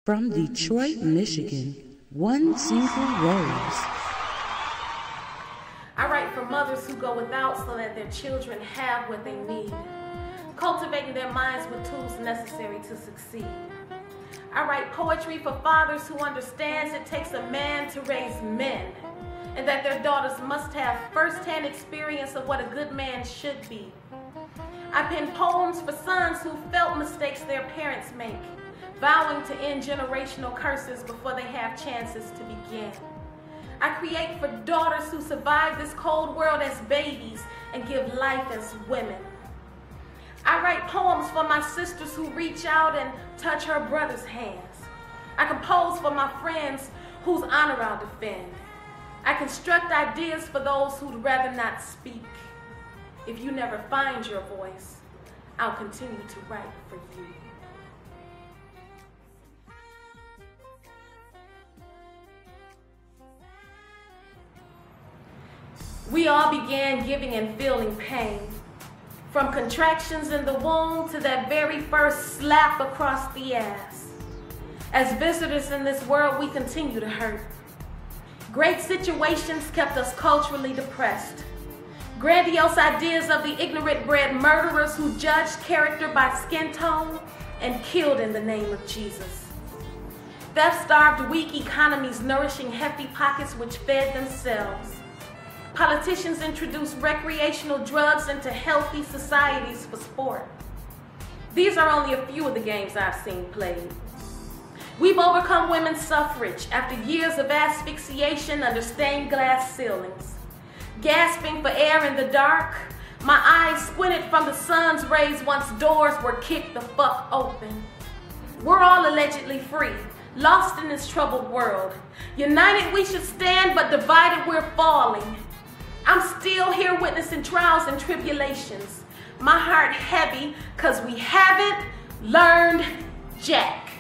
From Detroit, Michigan, one single rose. I write for mothers who go without so that their children have what they need, cultivating their minds with tools necessary to succeed. I write poetry for fathers who understands it takes a man to raise men, and that their daughters must have first-hand experience of what a good man should be. I pen poems for sons who felt mistakes their parents make, vowing to end generational curses before they have chances to begin. I create for daughters who survive this cold world as babies and give life as women. I write poems for my sisters who reach out and touch her brother's hands. I compose for my friends whose honor I'll defend. I construct ideas for those who'd rather not speak. If you never find your voice, I'll continue to write for you. We all began giving and feeling pain, from contractions in the womb to that very first slap across the ass. As visitors in this world, we continue to hurt. Great situations kept us culturally depressed. Grandiose ideas of the ignorant bred murderers who judged character by skin tone and killed in the name of Jesus. Theft-starved weak economies nourishing hefty pockets which fed themselves. Politicians introduced recreational drugs into healthy societies for sport. These are only a few of the games I've seen played. We've overcome women's suffrage after years of asphyxiation under stained glass ceilings. Gasping for air in the dark, my eyes squinted from the sun's rays once doors were kicked the fuck open. We're all allegedly free, lost in this troubled world. United we should stand, but divided we're falling. I'm still here witnessing trials and tribulations. My heart heavy, cause we haven't learned jack.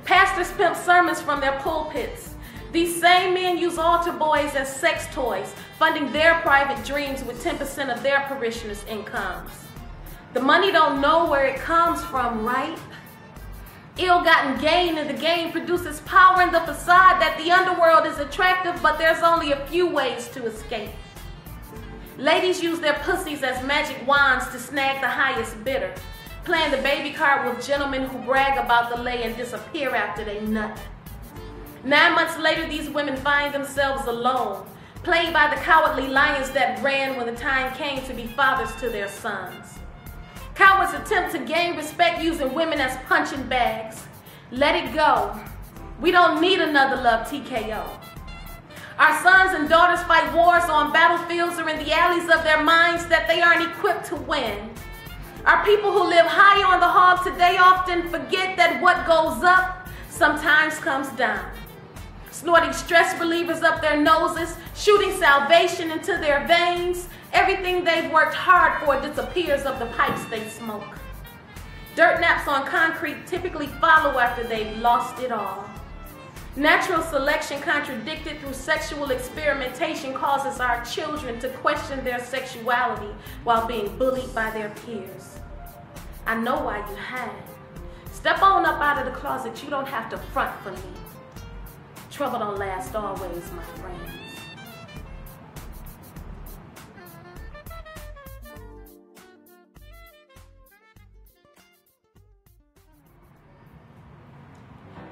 Pastors pimp sermons from their pulpits. These same men use altar boys as sex toys, funding their private dreams with 10% of their parishioners' incomes. The money don't know where it comes from, right? Ill-gotten gain in the game produces power in the facade that the underworld is attractive, but there's only a few ways to escape. Ladies use their pussies as magic wands to snag the highest bidder, playing the baby card with gentlemen who brag about the lay and disappear after they nut. 9 months later, these women find themselves alone, played by the cowardly lions that ran when the time came to be fathers to their sons. Cowards attempt to gain respect using women as punching bags. Let it go. We don't need another love TKO. Our sons and daughters fight wars on battlefields or in the alleys of their minds that they aren't equipped to win. Our people who live high on the hog today often forget that what goes up sometimes comes down. Snorting stress relievers up their noses, shooting salvation into their veins, everything they've worked hard for disappears of the pipes they smoke. Dirt naps on concrete typically follow after they've lost it all. Natural selection contradicted through sexual experimentation causes our children to question their sexuality while being bullied by their peers. I know why you hide. Step on up out of the closet, you don't have to front for me. Trouble don't last always, my friends.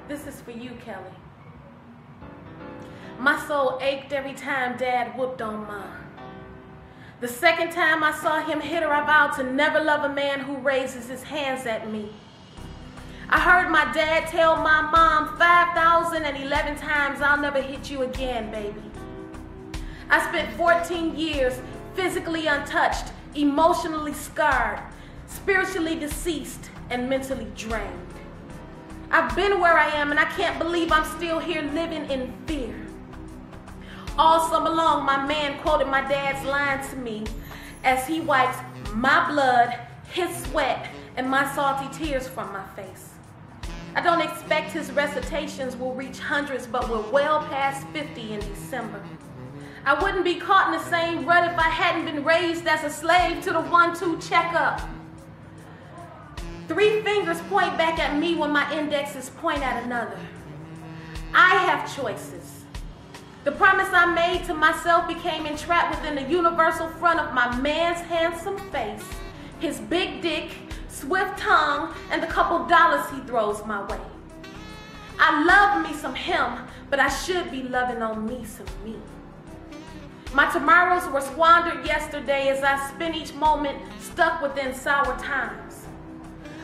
This is for you, Kelly. My soul ached every time Dad whooped on mine. The second time I saw him hit her, I vowed to never love a man who raises his hands at me. I heard my dad tell my mom 5,011 times, I'll never hit you again, baby. I spent 14 years physically untouched, emotionally scarred, spiritually deceased, and mentally drained. I've been where I am, and I can't believe I'm still here living in fear. All summer long, my man quoted my dad's line to me as he wipes my blood, his sweat, and my salty tears from my face. I don't expect his recitations will reach hundreds, but we're well past 50 in December. I wouldn't be caught in the same rut if I hadn't been raised as a slave to the 1-2 checkup. 3 fingers point back at me when my indexes point at another. I have choices. The promise I made to myself became entrapped within the universal front of my man's handsome face, his big dick, swift tongue, and the couple dollars he throws my way. I love me some him, but I should be loving on me some me. My tomorrows were squandered yesterday as I spent each moment stuck within sour times.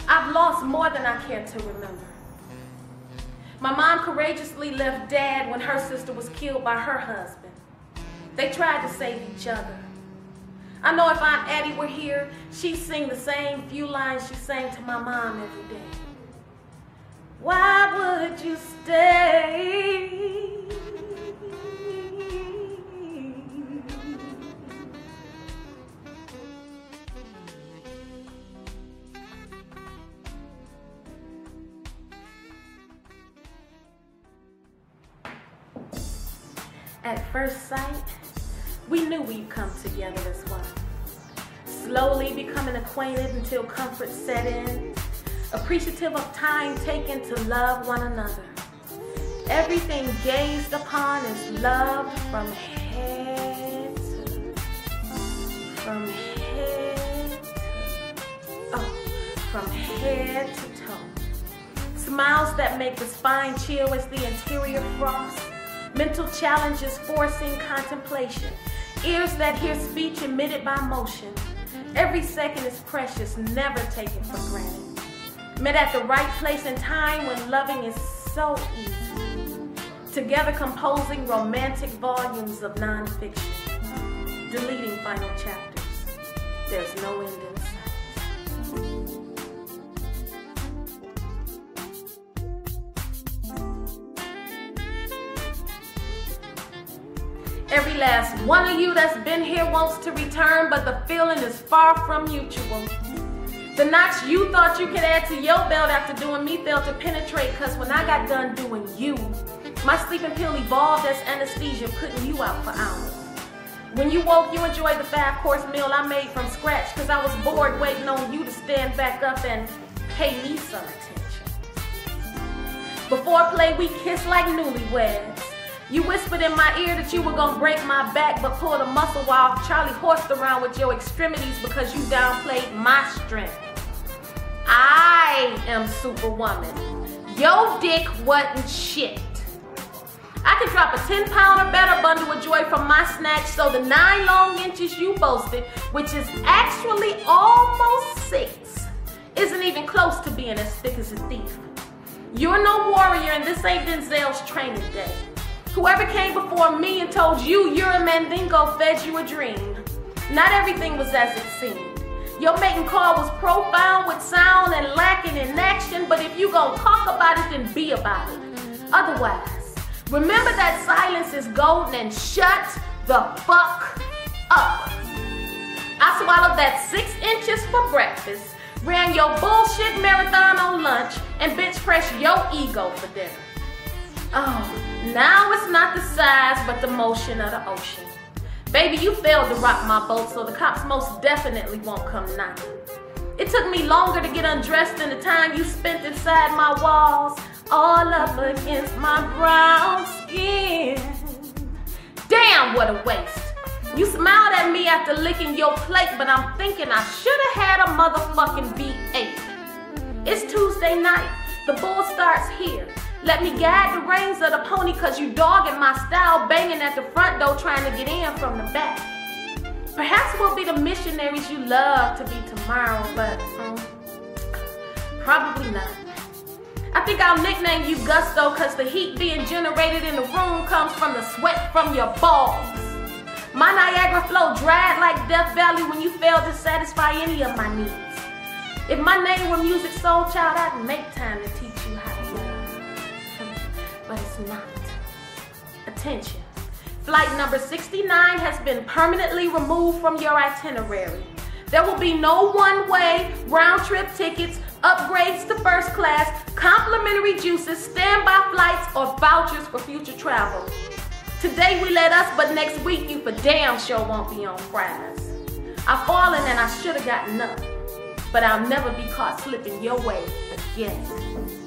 I've lost more than I care to remember. My mom courageously left dad when her sister was killed by her husband. They tried to save each other. I know if Aunt Addie were here, she'd sing the same few lines she sang to my mom every day. Why would you stay? At first sight, we knew we'd come together as one. Slowly becoming acquainted until comfort set in, appreciative of time taken to love one another. Everything gazed upon is loved from head to toe. Smiles that make the spine chill as the interior frosts. Mental challenges forcing contemplation. Ears that hear speech emitted by motion. Every second is precious, never taken for granted. Met at the right place and time when loving is so easy. Together composing romantic volumes of nonfiction. Deleting final chapters. There's no end in sight. Every last one of you that's been here wants to return, but the feeling is far from mutual. The notch you thought you could add to your belt after doing me failed to penetrate, cause when I got done doing you, my sleeping pill evolved as anesthesia, putting you out for hours. When you woke, you enjoyed the 5-course meal I made from scratch, cause I was bored waiting on you to stand back up and pay me some attention. Before play, we kissed like newlyweds. You whispered in my ear that you were gonna break my back, but pulled a muscle while Charlie horsed around with your extremities because you downplayed my strength. I am Superwoman. Your dick wasn't shit. I can drop a 10-pound or better bundle of joy from my snatch, so the 9 long inches you boasted, which is actually almost 6, isn't even close to being as thick as a thief. You're no warrior, and this ain't Denzel's training day. Whoever came before me and told you you're a Mandingo fed you a dream. Not everything was as it seemed. Your mating call was profound with sound and lacking in action, but if you gon' talk about it, then be about it. Otherwise, remember that silence is golden and shut the fuck up. I swallowed that 6 inches for breakfast, ran your bullshit marathon on lunch, and bench pressed your ego for dinner. Oh, now it's not the size, but the motion of the ocean. Baby, you failed to rock my boat, so the cops most definitely won't come knocking. It took me longer to get undressed than the time you spent inside my walls, all up against my brown skin. Damn, what a waste. You smiled at me after licking your plate, but I'm thinking I should have had a motherfucking V8. It's Tuesday night. The bull starts here. Let me guide the reins of the pony, cause you dogging my style, banging at the front door trying to get in from the back. Perhaps we'll be the missionaries you love to be tomorrow, but probably not. I think I'll nickname you Gusto, cause the heat being generated in the room comes from the sweat from your balls. My Niagara flow dried like Death Valley when you failed to satisfy any of my needs. If my name were Music Soul Child, I'd make time to teach you how to love. But it's not. Attention. Flight number 69 has been permanently removed from your itinerary. There will be no one-way, round-trip tickets, upgrades to first class, complimentary juices, standby flights, or vouchers for future travel. Today we let us, but next week you for damn sure won't be on fries. I've fallen and I should have gotten up. but I'll never be caught slipping your way again.